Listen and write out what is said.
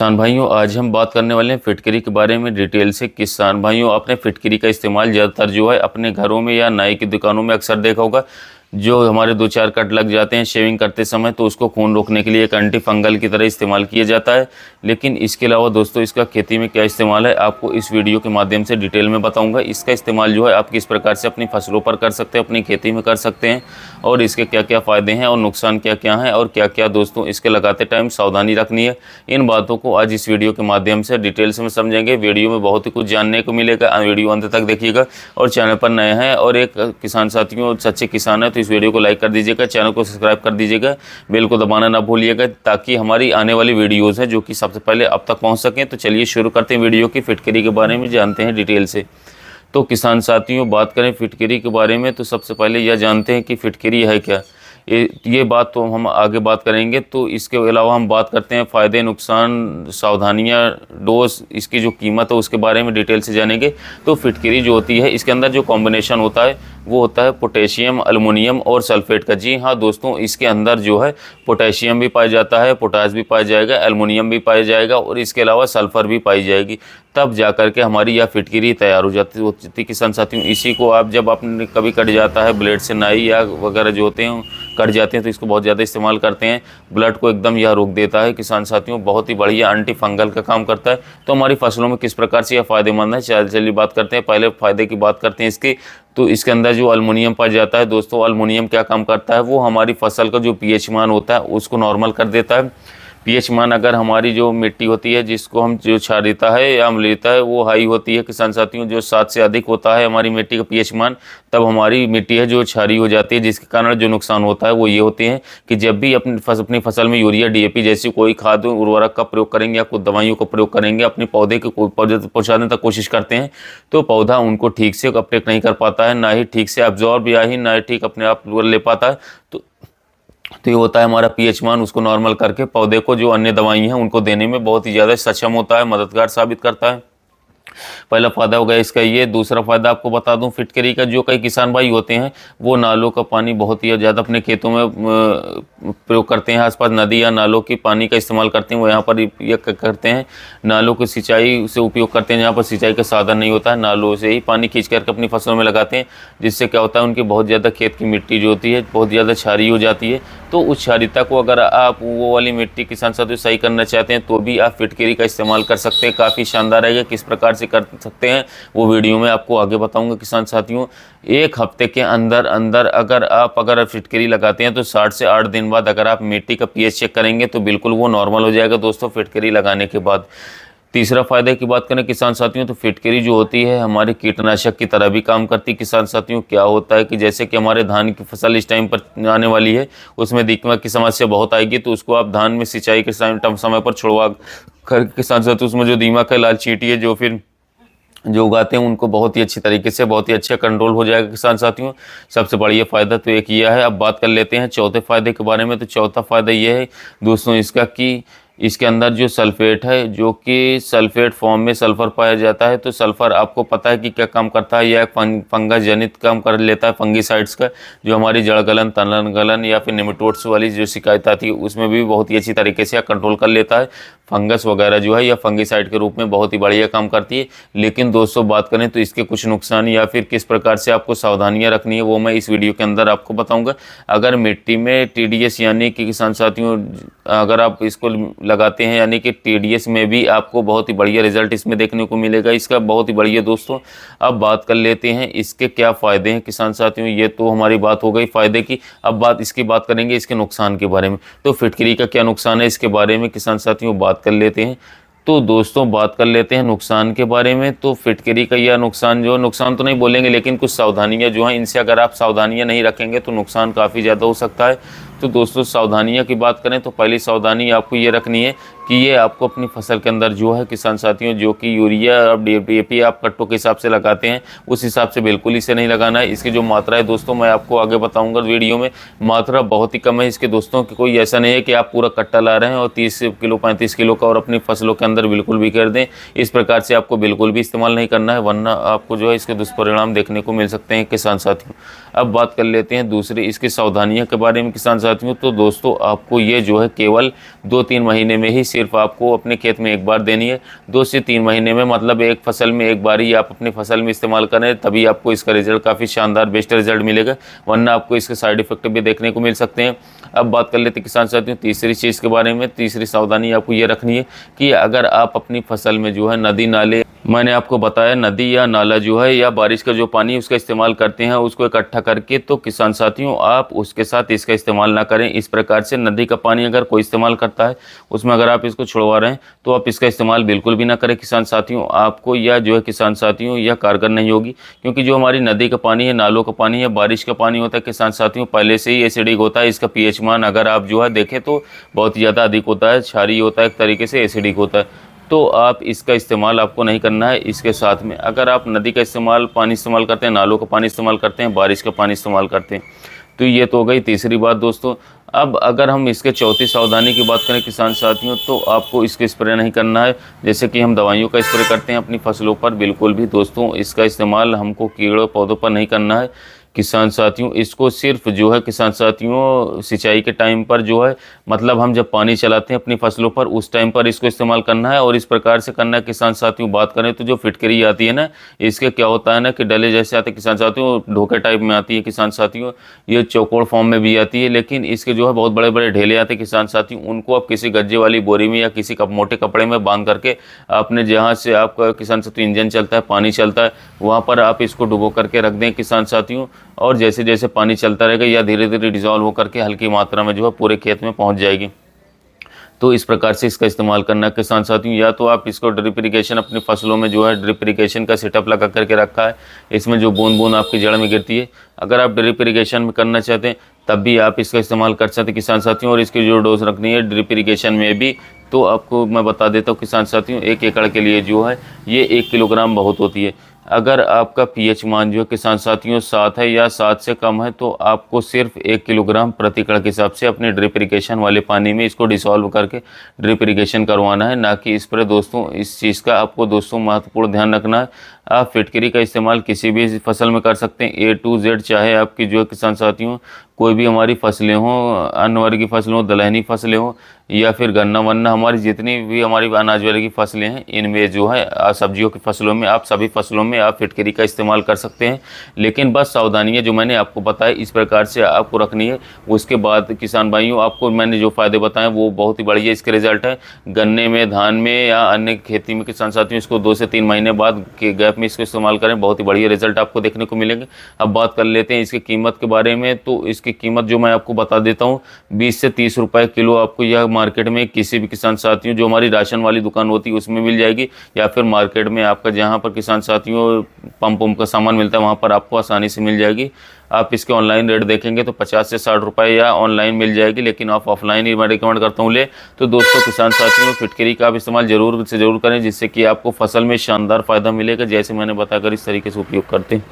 किसान भाइयों, आज हम बात करने वाले हैं फिटकरी के बारे में डिटेल से। किसान भाइयों, आपने फिटकरी का इस्तेमाल ज़्यादातर जो है अपने घरों में या नाई की दुकानों में अक्सर देखा होगा। जो हमारे दो चार कट लग जाते हैं शेविंग करते समय, तो उसको खून रोकने के लिए एक एंटी फंगल की तरह इस्तेमाल किया जाता है। लेकिन इसके अलावा दोस्तों, इसका खेती में क्या इस्तेमाल है, आपको इस वीडियो के माध्यम से डिटेल में बताऊंगा। इसका इस्तेमाल जो है आप किस प्रकार से अपनी फसलों पर कर सकते हैं, अपनी खेती में कर सकते हैं, और इसके क्या क्या फ़ायदे हैं और नुकसान क्या क्या हैं, और क्या क्या दोस्तों इसके लगाते टाइम सावधानी रखनी है। इन बातों को आज इस वीडियो के माध्यम से डिटेल से समझेंगे। वीडियो में बहुत ही कुछ जानने को मिलेगा, वीडियो अंत तक देखिएगा। और चैनल पर नए हैं और एक किसान साथियों सच्चे किसान है, तो इस वीडियो को लाइक कर दीजिएगा, चैनल को सब्सक्राइब कर दीजिएगा, बेल को दबाना ना भूलिएगा, ताकि हमारी आने वाली वीडियोज़ हैं जो कि सबसे पहले आप तक पहुंच सकें। तो चलिए शुरू करते हैं वीडियो की। फिटकरी के बारे में जानते हैं डिटेल से। तो किसान साथियों, बात करें फिटकरी के बारे में, तो सबसे पहले यह जानते हैं कि फिटकरी है क्या। ये बात तो हम आगे बात करेंगे। तो इसके अलावा हम बात करते हैं फ़ायदे, नुकसान, सावधानियां, डोज, इसकी जो कीमत है उसके बारे में डिटेल से जानेंगे। तो फिटकरी जो होती है, इसके अंदर जो कॉम्बिनेशन होता है वो होता है पोटेशियम, अल्युमिनियम और सल्फेट का। जी हाँ दोस्तों, इसके अंदर जो है पोटेशियम भी पाया जाता है, पोटास भी पाया जाएगा, एल्युमिनियम भी पाया जाएगा, और इसके अलावा सल्फ़र भी पाई जाएगी। तब जा कर के हमारी यह फिटकरी तैयार हो जाती किसान साथियों। इसी को आप जब आपने कभी कट जाता है ब्लेड से, नाई या वगैरह जो होते हैं कट जाते हैं, तो इसको बहुत ज़्यादा इस्तेमाल करते हैं। ब्लड को एकदम यह रोक देता है किसान साथियों, बहुत ही बढ़िया एंटी फंगल का काम करता है। तो हमारी फसलों में किस प्रकार से यह फ़ायदेमंद है, चलिए बात करते हैं। पहले फ़ायदे की बात करते हैं इसकी। तो इसके अंदर जो अल्युमिनियम पाया जाता है दोस्तों, अल्युमिनियम क्या काम करता है, वो हमारी फसल का जो पीएच मान होता है उसको नॉर्मल कर देता है। पीएच मान अगर हमारी जो मिट्टी होती है, जिसको हम जो क्षारीयता है या अम्लीयता है, वो हाई होती है किसान साथियों, जो 7 से अधिक होता है हमारी मिट्टी का पीएच मान, तब हमारी मिट्टी है जो क्षारीय हो जाती है। जिसके कारण जो नुकसान होता है वो ये होते हैं कि जब भी अपनी फसल में यूरिया, डीएपी जैसी कोई खाद उर्वरक का प्रयोग करेंगे या कुछ दवाइयों का प्रयोग करेंगे, अपने पौधे को पहुँचाने तक कोशिश करते हैं, तो पौधा उनको ठीक से अपटेक नहीं कर पाता है, ना ही ठीक से एब्जॉर्ब या ही ना ही ठीक अपने आप ले पाता है। तो ये होता है हमारा पीएच मान, उसको नॉर्मल करके पौधे को जो अन्य दवाई हैं उनको देने में बहुत ही ज़्यादा सक्षम होता है, मददगार साबित करता है। पहला फ़ायदा हो गया इसका ये। दूसरा फ़ायदा आपको बता दूं फिटकरी का, जो कई किसान भाई होते हैं वो नालों का पानी बहुत ही ज़्यादा अपने खेतों में प्रयोग करते हैं। आसपास नदी या नालों की पानी का इस्तेमाल करते हैं, वो यहाँ पर ये करते हैं, नालों की सिंचाई से उपयोग करते हैं। जहाँ पर सिंचाई का साधन नहीं होता है, नालों से ही पानी खींच करके अपनी फसलों में लगाते हैं, जिससे क्या होता है उनकी बहुत ज़्यादा खेत की मिट्टी जो होती है बहुत ज़्यादा क्षारीय हो जाती है। तो उस क्षारीयता को अगर आप वो वाली मिट्टी किसान साथियों सही करना चाहते हैं, तो भी आप फिटकरी का इस्तेमाल कर सकते हैं। काफ़ी शानदार रहेगा। किस प्रकार से कर सकते हैं वो वीडियो में आपको आगे बताऊंगा किसान साथियों। एक हफ्ते के अंदर अंदर अगर फिटकरी लगाते हैं, तो 7 से 8 दिन बाद अगर आप मिट्टी का पीएच चेक करेंगे तो बिल्कुल वो नॉर्मल हो जाएगा दोस्तों, फिटकरी लगाने के बाद। तीसरा फायदे की बात करें किसान साथियों, तो फिटकरी जो होती है हमारे कीटनाशक की तरह भी काम करती है किसान साथियों। क्या होता है कि जैसे कि हमारे धान की फसल इस टाइम पर आने वाली है, उसमें दीमक की समस्या बहुत आएगी, तो उसको आप धान में सिंचाई के समय पर छुड़वा कर किसान साथियों उसमें जो दीमक है, लाल चींटी है, जो फिर जो उगाते हैं उनको बहुत ही अच्छी तरीके से, बहुत ही अच्छा कंट्रोल हो जाएगा किसान साथियों। सबसे बढ़िया फ़ायदा तो एक यह है। अब बात कर लेते हैं चौथे फ़ायदे के बारे में। तो चौथा फ़ायदा ये है दोस्तों इसका कि इसके अंदर जो सल्फेट है, जो कि सल्फेट फॉर्म में सल्फ़र पाया जाता है। तो सल्फ़र आपको पता है कि क्या काम करता है, यह फंगस जनित काम कर लेता है, फंगीसाइड्स का, जो हमारी जड़ गलन, तनन गलन या फिर निमेटोड्स वाली जो शिकायत आती है उसमें भी बहुत ही अच्छी तरीके से कंट्रोल कर लेता है। फंगस वगैरह जो है या फंगीसाइड के रूप में बहुत ही बढ़िया काम करती है। लेकिन दोस्तों बात करें तो इसके कुछ नुकसान या फिर किस प्रकार से आपको सावधानियां रखनी है, वो मैं इस वीडियो के अंदर आपको बताऊंगा। अगर मिट्टी में टीडीएस यानी कि किसान साथियों अगर आप इसको लगाते हैं, यानी कि टीडीएस में भी आपको बहुत ही बढ़िया रिजल्ट इसमें देखने को मिलेगा इसका, बहुत ही बढ़िया दोस्तों। अब बात कर लेते हैं इसके क्या फ़ायदे हैं किसान साथियों। ये तो हमारी बात हो गई फ़ायदे की। अब बात करेंगे इसके नुकसान के बारे में। तो फिटकरी का क्या नुकसान है इसके बारे में किसान साथियों बात कर लेते हैं। तो दोस्तों बात कर लेते हैं नुकसान के बारे में। तो फिटकरी का यह नुकसान तो नहीं बोलेंगे, लेकिन कुछ सावधानियां जो हैं, इनसे अगर आप सावधानियां नहीं रखेंगे तो नुकसान काफ़ी ज़्यादा हो सकता है। तो दोस्तों सावधानियां की बात करें तो पहली सावधानी आपको ये रखनी है कि ये आपको अपनी फसल के अंदर जो है किसान साथियों, जो कि यूरिया और डीएपी आप कट्टों के हिसाब से लगाते हैं, उस हिसाब से बिल्कुल इसे नहीं लगाना है। इसकी जो मात्रा है दोस्तों मैं आपको आगे बताऊंगा वीडियो में, मात्रा बहुत ही कम है इसके दोस्तों, कि कोई ऐसा नहीं है कि आप पूरा कट्टा ला रहे हैं और 30 किलो 35 किलो का और अपनी फसलों के अंदर बिल्कुल बिखेर दें। इस प्रकार से आपको बिल्कुल भी इस्तेमाल नहीं करना है, वरना आपको जो है इसके दुष्परिणाम देखने को मिल सकते हैं किसान साथियों। अब बात कर लेते हैं दूसरी इसकी सावधानियों के बारे में किसान साथियों। तो दोस्तों आपको ये जो है केवल 2-3 महीने में ही सिर्फ आपको अपने खेत में एक बार देनी है। 2 से 3 महीने में, मतलब एक फसल में एक बार ही आप अपनी फसल में इस्तेमाल करें, तभी आपको इसका रिजल्ट काफ़ी शानदार बेस्ट रिजल्ट मिलेगा, वरना आपको इसके साइड इफेक्ट भी देखने को मिल सकते हैं। अब बात कर लेते हैं किसान साथियों तीसरी चीज़ के बारे में। तीसरी सावधानी आपको ये रखनी है कि अगर आप अपनी फसल में जो है नदी नाले, मैंने आपको बताया नदी या नाला जो है या बारिश का जो पानी उसका इस्तेमाल करते हैं उसको इकट्ठा करके, तो किसान साथियों आप उसके साथ इसका इस्तेमाल ना करें। इस प्रकार से नदी का पानी अगर कोई इस्तेमाल करता है उसमें अगर आप इसको छुड़वा रहे हैं तो आप इसका इस्तेमाल बिल्कुल भी ना करें किसान साथियों। आपको या जो है किसान साथियों यह कारगर नहीं होगी, क्योंकि जो हमारी नदी का पानी है, नालों का पानी है, बारिश का पानी होता है किसान साथियों, पहले से ही एसिडिक होता है। इसका पीएच मान अगर आप जो है देखें तो बहुत ही ज़्यादा अधिक होता है, क्षारीय होता है, एक तरीके से एसिडिक होता है। तो आप इसका इस्तेमाल आपको नहीं करना है। इसके साथ में अगर आप नदी का पानी इस्तेमाल करते हैं, नालों का पानी इस्तेमाल करते हैं, बारिश का पानी इस्तेमाल करते हैं, तो ये तो हो गई तीसरी बात दोस्तों। अब अगर हम इसके चौथी सावधानी की बात करें किसान साथियों, तो आपको इसके स्प्रे नहीं करना है। जैसे कि हम दवाइयों का स्प्रे करते हैं अपनी फसलों पर, बिल्कुल भी दोस्तों इसका इस्तेमाल हमको कीड़ों पौधों पर नहीं करना है किसान साथियों। इसको सिर्फ जो है किसान साथियों सिंचाई के टाइम पर जो है, मतलब हम जब पानी चलाते हैं अपनी फसलों पर उस टाइम पर इसको इस्तेमाल करना है, और इस प्रकार से करना है किसान साथियों। बात करें तो जो फिटकरी आती है ना, इसके क्या होता है ना कि डले जैसे आते हैं किसान साथियों, ढोके टाइप में आती है किसान साथियों, ये चौकोर फॉर्म में भी आती है, लेकिन इसके जो है बहुत बड़े बड़े ढेले आते हैं किसान साथियों। उनको आप किसी गज्जे वाली बोरी में या किसी मोटे कपड़े में बांध करके आपने जहाँ से आपका किसान साथियों इंजन चलता है, पानी चलता है, वहाँ पर आप इसको डुबो करके रख दें किसान साथियों। और जैसे जैसे पानी चलता रहेगा या धीरे धीरे डिजॉल्व होकर के हल्की मात्रा में जो है पूरे खेत में पहुंच जाएगी। तो इस प्रकार से इसका इस्तेमाल करना है किसान साथियों। या तो आप इसको ड्रिप इरिगेशन अपनी फसलों में जो है ड्रिप इरिगेशन का सेटअप लगा करके रखा है, इसमें जो बूंद बूंद आपकी जड़ में गिरती है, अगर आप ड्रिप इरिगेशन में करना चाहते हैं तब भी आप इसका इस्तेमाल कर सकते हैं किसान साथियों। और इसकी जो डोज रखनी है ड्रिप इरिगेशन में भी, तो आपको मैं बता देता हूँ किसान साथियों, 1 एकड़ के लिए जो है ये 1 किलोग्राम बहुत होती है। अगर आपका पीएच मान जो है किसान साथियों 7 है या 7 से कम है, तो आपको सिर्फ 1 किलोग्राम प्रति एकड़ के हिसाब से अपने ड्रिप इरिगेशन वाले पानी में इसको डिसॉल्व करके ड्रिप इरिगेशन करवाना है, ना कि स्प्रे दोस्तों। इस चीज़ का आपको दोस्तों महत्वपूर्ण ध्यान रखना है। आप फिटकरी का इस्तेमाल किसी भी फसल में कर सकते हैं, A to Z, चाहे आपकी जो है किसान साथियों कोई भी हमारी फसलें हों, अन्न वर्गीय फसलें हों, दलहनी फसलें हों, या फिर गन्ना वन्ना, हमारी जितनी भी हमारी अनाज वर्गीय फसलें हैं, इनमें जो है सब्जियों की फसलों में, आप सभी फसलों में आप फिटकरी का इस्तेमाल कर सकते हैं। लेकिन बस सावधानियाँ जो मैंने आपको बताई इस प्रकार से आपको रखनी है। उसके बाद किसान भाइयों आपको मैंने जो फ़ायदे बताए वो बहुत ही बढ़िया इसके रिजल्ट है। गन्ने में, धान में या अन्य खेती में किसान साथियों इसको 2 से 3 महीने बाद के गैप में इसको इस्तेमाल करें, बहुत ही बढ़िया रिजल्ट आपको देखने को मिलेंगे। अब बात कर लेते हैं इसकी कीमत के बारे में। तो इसकी कीमत जो मैं आपको बता देता हूँ, 20 से 30 रुपये किलो आपको यह मार्केट में किसी भी किसान साथियों जो हमारी राशन वाली दुकान होती है उसमें मिल जाएगी, या फिर मार्केट में आपका जहाँ पर किसान साथियों पंप का सामान मिलता है वहाँ पर आपको आसानी से मिल जाएगी। आप इसके ऑनलाइन रेट देखेंगे तो 50 से 60 रुपये या ऑनलाइन मिल जाएगी, लेकिन आप ऑफलाइन ही मैं रिकमेंड करता हूँ ले। तो दोस्तों किसान साथियों फिटकरी का आप इस्तेमाल जरूर से ज़रूर करें, जिससे कि आपको फसल में शानदार फ़ायदा मिलेगा, जैसे मैंने बताकर इस तरीके से उपयोग करते हैं।